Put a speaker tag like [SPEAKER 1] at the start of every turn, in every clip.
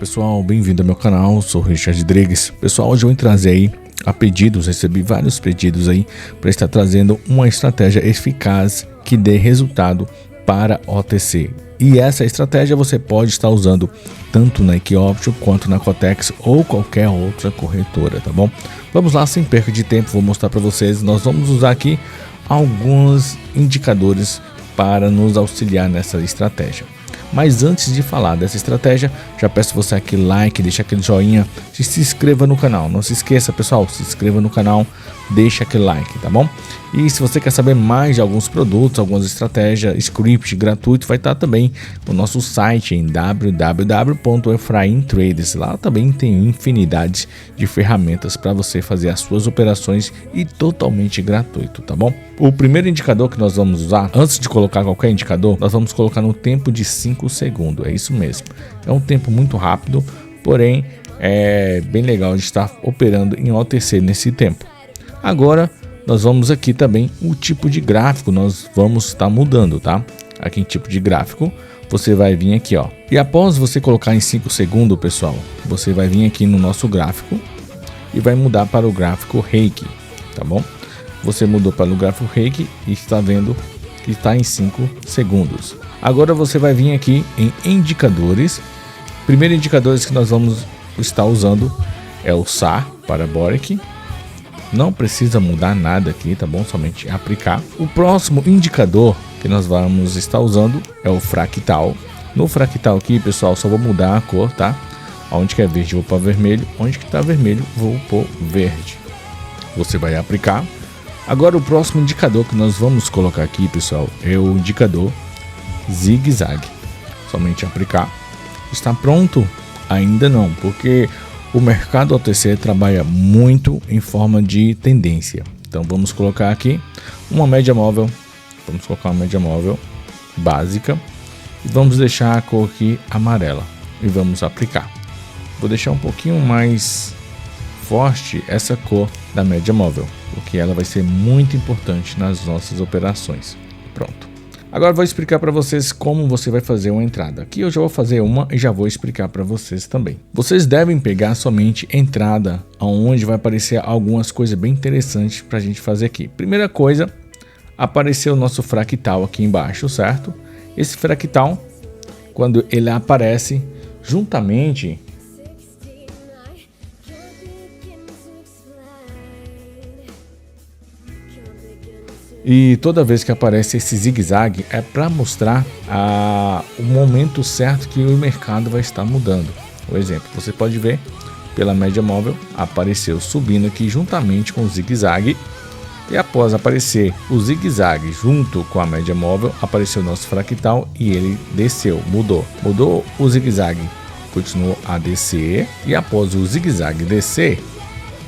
[SPEAKER 1] pessoal, bem-vindo ao meu canal, sou o Richard Drigues. Pessoal, hoje eu vou trazer aí a pedidos, recebi vários pedidos aí para estar trazendo uma estratégia eficaz que dê resultado para OTC. E essa estratégia você pode estar usando tanto na Equioption quanto na Cotex ou qualquer outra corretora, tá bom? Vamos lá, sem perca de tempo, vou mostrar para vocês. Nós vamos usar aqui alguns indicadores para nos auxiliar nessa estratégia. Mas antes de falar dessa estratégia, já peço você aquele like, deixa aquele joinha, se inscreva no canal. Não se esqueça, pessoal, se inscreva no canal, deixa aquele like, tá bom? E se você quer saber mais de alguns produtos, algumas estratégias, script gratuito, vai estar também no nosso site em www.efraimtrades. Lá também tem infinidade de ferramentas para você fazer as suas operações e totalmente gratuito, tá bom? O primeiro indicador que nós vamos usar, antes de colocar qualquer indicador, nós vamos colocar no tempo de 5 segundos, é isso mesmo. É um tempo muito rápido, porém é bem legal de estar operando em OTC nesse tempo. Agora nós vamos aqui também o tipo de gráfico, nós vamos estar mudando, tá? Aqui em tipo de gráfico, você vai vir aqui, ó. E após você colocar em 5 segundos, pessoal, você vai vir aqui no nosso gráfico e vai mudar para o gráfico Reiki, tá bom? Você mudou para o gráfico Reiki e está vendo que está em 5 segundos. Agora você vai vir aqui em indicadores. Primeiro indicadores que nós vamos estar usando é o SAR Parabolic. Não precisa mudar nada aqui, tá bom? Somente aplicar. O próximo indicador que nós vamos estar usando é o fractal. No fractal aqui, pessoal, só vou mudar a cor, tá? Onde que é verde, vou para vermelho. Onde que está vermelho, vou para verde. Você vai aplicar. Agora o próximo indicador que nós vamos colocar aqui, pessoal, é o indicador zigue-zague. Somente aplicar. Está pronto? Ainda não, porque o mercado OTC trabalha muito em forma de tendência. Então vamos colocar aqui uma média móvel. Vamos colocar uma média móvel básica e vamos deixar a cor aqui amarela e vamos aplicar. Vou deixar um pouquinho mais forte essa cor da média móvel, porque ela vai ser muito importante nas nossas operações. Pronto. Agora vou explicar para vocês como você vai fazer uma entrada. Aqui eu já vou fazer uma e já vou explicar para vocês também. Vocês devem pegar somente entrada, onde vai aparecer algumas coisas bem interessantes para a gente fazer aqui. Primeira coisa, apareceu o nosso fractal aqui embaixo, certo? Esse fractal, quando ele aparece juntamente e toda vez que aparece esse zigue-zague é para mostrar o momento certo que o mercado vai estar mudando. Por exemplo, você pode ver pela média móvel, apareceu subindo aqui juntamente com o zigue-zague. E após aparecer o zigue-zague junto com a média móvel, apareceu o nosso fractal e ele desceu, mudou o zigue-zague, continuou a descer. E após o zigue-zague descer,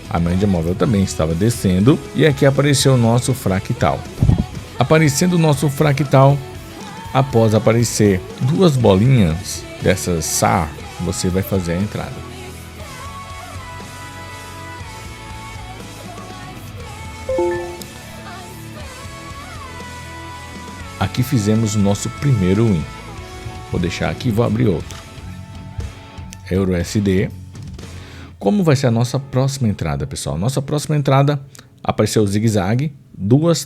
[SPEAKER 1] a média móvel também estava descendo e aqui apareceu o nosso fractal. Aparecendo o nosso fractal, após aparecer duas bolinhas dessas SAR, você vai fazer a entrada. Aqui fizemos o nosso primeiro win. Vou deixar aqui e vou abrir outro. EURUSD. Como vai ser a nossa próxima entrada, pessoal? Nossa próxima entrada, apareceu o zigue-zague,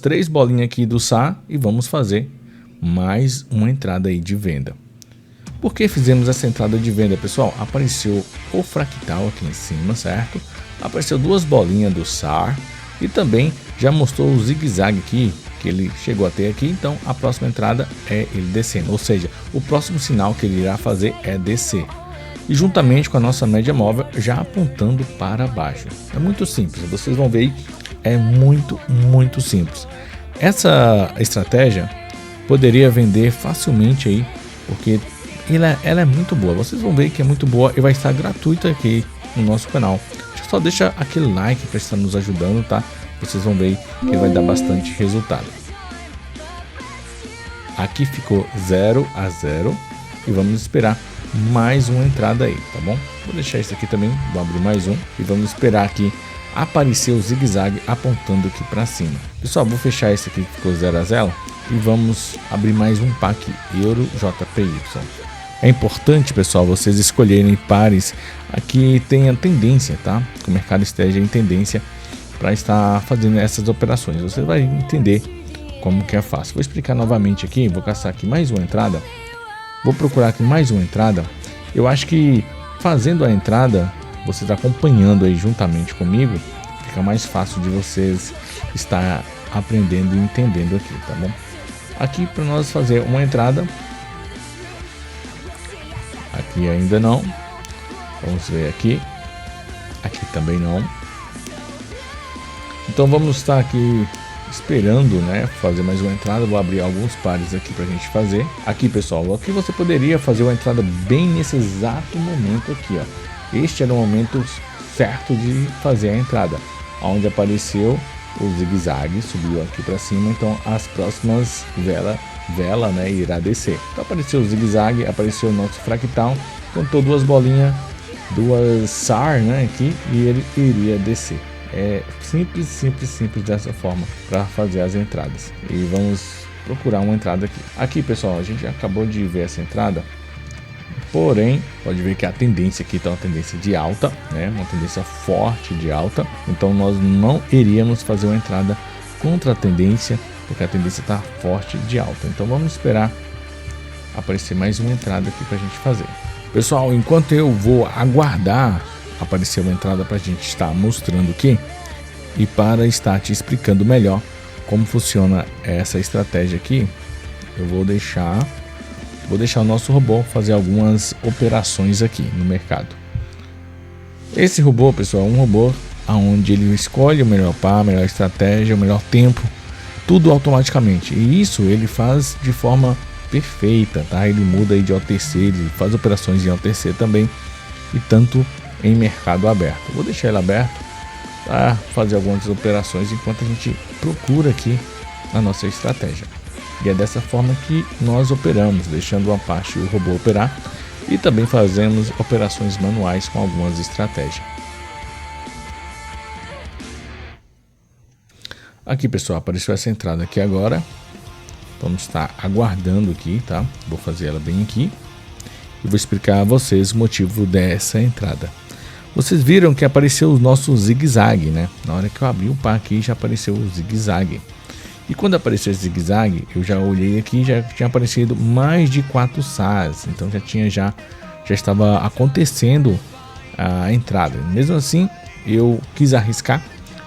[SPEAKER 1] três bolinhas aqui do SAR e vamos fazer mais uma entrada aí de venda. Por que fizemos essa entrada de venda, pessoal? Apareceu o fractal aqui em cima, certo? Apareceu duas bolinhas do SAR e também já mostrou o zigue-zague aqui, que ele chegou até aqui. Então a próxima entrada é ele descendo, ou seja, o próximo sinal que ele irá fazer é descer. E juntamente com a nossa média móvel já apontando para baixo. É muito simples, vocês vão ver aí, é muito simples. Essa estratégia poderia vender facilmente aí, porque ela é muito boa. Vocês vão ver que é muito boa e vai estar gratuita aqui no nosso canal. Só deixa aquele like para estar nos ajudando, tá? Vocês vão ver que vai dar bastante resultado. Aqui ficou 0-0 e vamos esperar mais uma entrada aí, tá bom? Vou deixar isso aqui também, vou abrir mais um e vamos esperar aqui aparecer o zigue-zague apontando aqui para cima. Pessoal, vou fechar esse aqui que ficou 0-0 e vamos abrir mais um pack Euro JPY. É importante, pessoal, vocês escolherem pares que tenham tendência, tá? Que o mercado esteja em tendência para estar fazendo essas operações. Você vai entender como que é fácil. Vou explicar novamente aqui, vou caçar aqui mais uma entrada. Vou procurar aqui mais uma entrada. Eu acho que fazendo a entrada, vocês acompanhando aí juntamente comigo, fica mais fácil de vocês estar aprendendo e entendendo aqui, tá bom? Aqui para nós fazer uma entrada. Aqui ainda não. Vamos ver aqui. Aqui também não. Então vamos estar aqui esperando, né, fazer mais uma entrada. Vou abrir alguns pares aqui pra gente fazer. Aqui, pessoal, aqui você poderia fazer uma entrada bem nesse exato momento aqui, ó. Este era o momento certo de fazer a entrada, onde apareceu o zigue-zague, subiu aqui para cima. Então as próximas vela, né, irá descer. Então apareceu o zigue-zague, apareceu o nosso fractal, contou duas bolinhas, duas SAR, né, aqui, e ele iria descer. É simples dessa forma para fazer as entradas. E vamos procurar uma entrada aqui. Aqui, pessoal, a gente acabou de ver essa entrada. Porém, pode ver que a tendência aqui está uma tendência de alta, né? Uma tendência forte de alta. Então nós não iríamos fazer uma entrada contra a tendência, porque a tendência está forte de alta. Então vamos esperar aparecer mais uma entrada aqui para a gente fazer. Pessoal, enquanto eu vou aguardar aparecer uma entrada para a gente estar mostrando aqui e para estar te explicando melhor como funciona essa estratégia aqui, eu vou deixar o nosso robô fazer algumas operações aqui no mercado. Esse robô, pessoal, é um robô onde ele escolhe o melhor par, a melhor estratégia, o melhor tempo, tudo automaticamente. E isso ele faz de forma perfeita, tá? Ele muda aí de OTC, ele faz operações em OTC também, e tanto em mercado aberto. Vou deixar ele aberto para fazer algumas operações enquanto a gente procura aqui a nossa estratégia. E é dessa forma que nós operamos, deixando uma parte o robô operar, e também fazemos operações manuais com algumas estratégias. Aqui, pessoal, apareceu essa entrada aqui agora. Vamos estar aguardando aqui, tá? Vou fazer ela bem aqui e vou explicar a vocês o motivo dessa entrada. Vocês viram que apareceu o nosso zigue-zague, né? Na hora que eu abri o par aqui já apareceu o zigue-zague. E quando apareceu esse zigue-zague, eu já olhei aqui, já tinha aparecido mais de 4 SARs. Então já estava acontecendo a entrada. Mesmo assim, eu quis arriscar,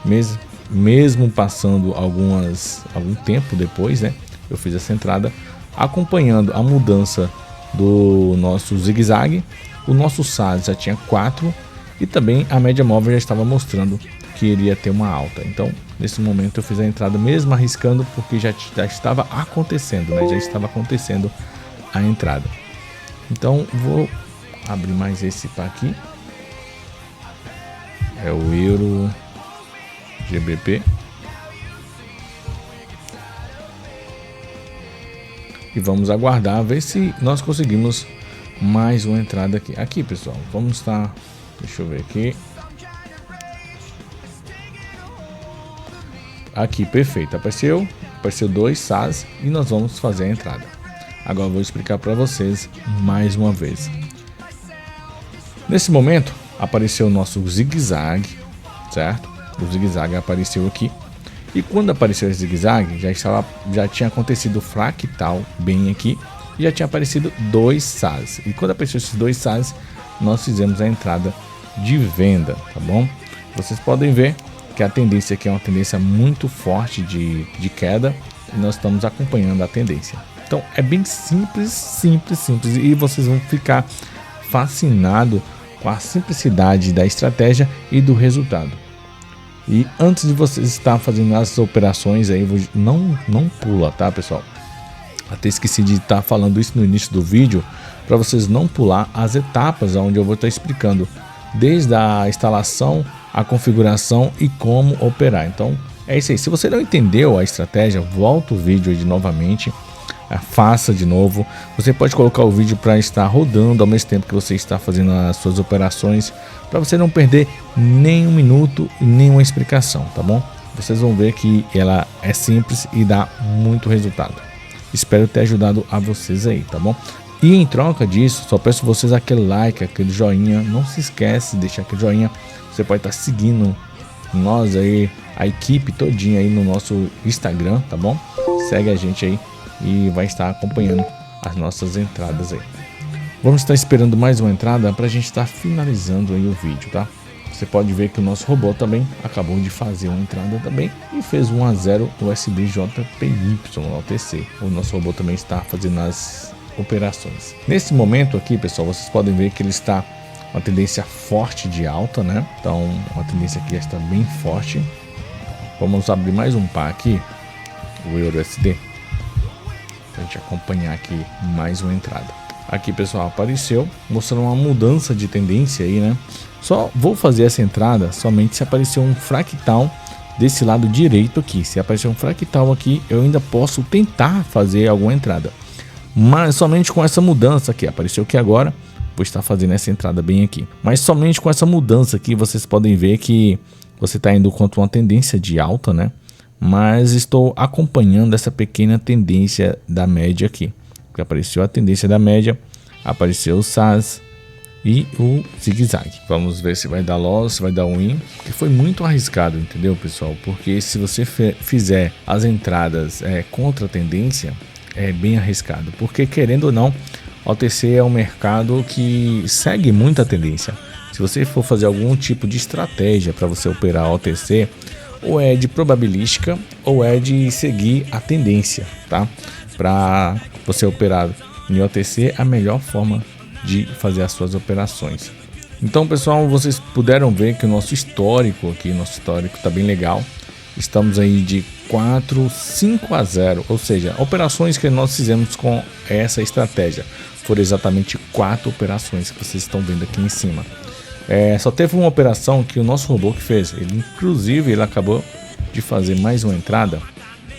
[SPEAKER 1] mesmo passando algum tempo depois, né? Eu fiz essa entrada acompanhando a mudança do nosso zigue-zague. O nosso SAR já tinha 4 e também a média móvel já estava mostrando que iria ter uma alta. Então, nesse momento eu fiz a entrada mesmo arriscando, porque já estava acontecendo, né? Já estava acontecendo a entrada. Então, vou abrir mais esse par aqui. É o Euro GBP. E vamos aguardar, ver se nós conseguimos mais uma entrada aqui. Aqui, pessoal, vamos estar... Deixa eu ver aqui. Aqui, perfeito. Apareceu 2 SARs e nós vamos fazer a entrada. Agora eu vou explicar para vocês mais uma vez. Nesse momento, apareceu o nosso zigue-zague, certo? O zigue-zague apareceu aqui. E quando apareceu esse zigue-zague, já tinha acontecido o fractal bem aqui. E já tinha aparecido 2 SARs. E quando apareceu esses 2 SARs, nós fizemos a entrada de venda, tá bom? Vocês podem ver que a tendência aqui é uma tendência muito forte de queda. E nós estamos acompanhando a tendência. Então é bem simples. E vocês vão ficar fascinados com a simplicidade da estratégia e do resultado. E antes de vocês estar fazendo as operações aí, não pula, tá, pessoal? Até esqueci de estar falando isso no início do vídeo, para vocês não pular as etapas onde eu vou estar explicando desde a instalação, a configuração e como operar. Então é isso aí. Se você não entendeu a estratégia, volta o vídeo aí novamente, faça de novo. Você pode colocar o vídeo para estar rodando ao mesmo tempo que você está fazendo as suas operações, para você não perder nem um minuto e nenhuma explicação, tá bom? Vocês vão ver que ela é simples e dá muito resultado. Espero ter ajudado a vocês aí, tá bom? E em troca disso, só peço vocês aquele like, aquele joinha. Não se esquece de deixar aquele joinha. Você pode estar seguindo nós aí, a equipe todinha aí no nosso Instagram, tá bom? Segue a gente aí e vai estar acompanhando as nossas entradas aí. Vamos estar esperando mais uma entrada para a gente estar finalizando aí o vídeo, tá? Você pode ver que o nosso robô também acabou de fazer uma entrada também e fez 1-0 USB JPY no OTC. O nosso robô também está fazendo as operações. Nesse momento aqui, pessoal, vocês podem ver que ele está uma tendência forte de alta, né? Então, uma tendência aqui está bem forte. Vamos abrir mais um par aqui, o EURUSD, para a gente acompanhar aqui mais uma entrada. Aqui, pessoal, apareceu mostrando uma mudança de tendência aí, né? Só vou fazer essa entrada somente se aparecer um fractal desse lado direito aqui. Se aparecer um fractal aqui, eu ainda posso tentar fazer alguma entrada, mas somente com essa mudança aqui. Apareceu aqui agora, vou estar fazendo essa entrada bem aqui, mas somente com essa mudança aqui vocês podem ver que você está indo contra uma tendência de alta, né? Mas estou acompanhando essa pequena tendência da média aqui. Apareceu a tendência da média, apareceu o SAS e o zigue-zague. Vamos ver se vai dar loss, se vai dar win, porque foi muito arriscado, entendeu, pessoal? Porque se você fizer as entradas contra a tendência, é bem arriscado, porque querendo ou não, o OTC é um mercado que segue muita tendência. Se você for fazer algum tipo de estratégia para você operar o OTC, ou é de probabilística ou é de seguir a tendência, tá? Para você operar em OTC, a melhor forma de fazer as suas operações. Então, pessoal, vocês puderam ver que o nosso histórico aqui, nosso histórico tá bem legal. Estamos aí de 4-5-0, ou seja, operações que nós fizemos com essa estratégia foram exatamente 4 operações que vocês estão vendo aqui em cima. Só teve uma operação que o nosso robô que fez. Inclusive, ele acabou de fazer mais uma entrada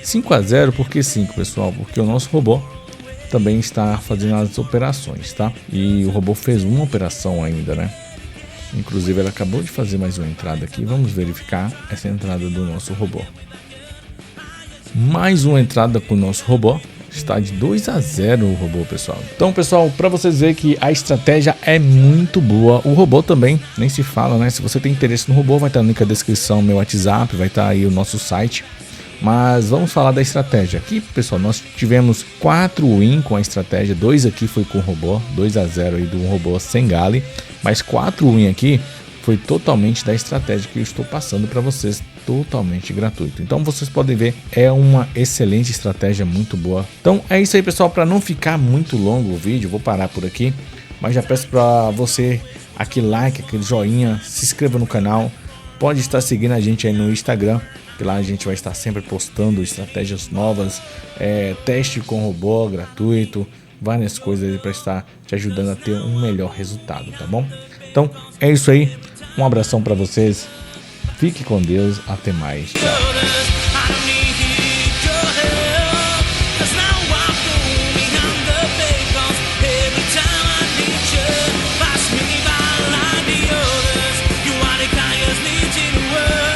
[SPEAKER 1] 5-0. Por que 5, pessoal? Porque o nosso robô também está fazendo as operações, tá? E o robô fez uma operação ainda, né? Inclusive, ele acabou de fazer mais uma entrada aqui. Vamos verificar essa entrada do nosso robô. Mais uma entrada com o nosso robô. Está de 2-0 o robô, pessoal. Então, pessoal, para vocês verem que a estratégia é muito boa. O robô também, nem se fala, né? Se você tem interesse no robô, vai estar no link da descrição, meu WhatsApp, vai estar aí o nosso site. Mas vamos falar da estratégia. Aqui, pessoal, nós tivemos 4 win com a estratégia. 2 aqui foi com o robô, 2-0 aí do robô sem gale. Mas 4 win aqui foi totalmente da estratégia que eu estou passando para vocês, totalmente gratuito. Então vocês podem ver, é uma excelente estratégia, muito boa. Então é isso aí, pessoal. Para não ficar muito longo o vídeo, vou parar por aqui, mas já peço para você aquele like, aquele joinha, se inscreva no canal, pode estar seguindo a gente aí no Instagram, que lá a gente vai estar sempre postando estratégias novas, teste com robô gratuito, várias coisas aí para estar te ajudando a ter um melhor resultado, tá bom? Então é isso aí, um abração para vocês, fique com Deus, até mais, tchau.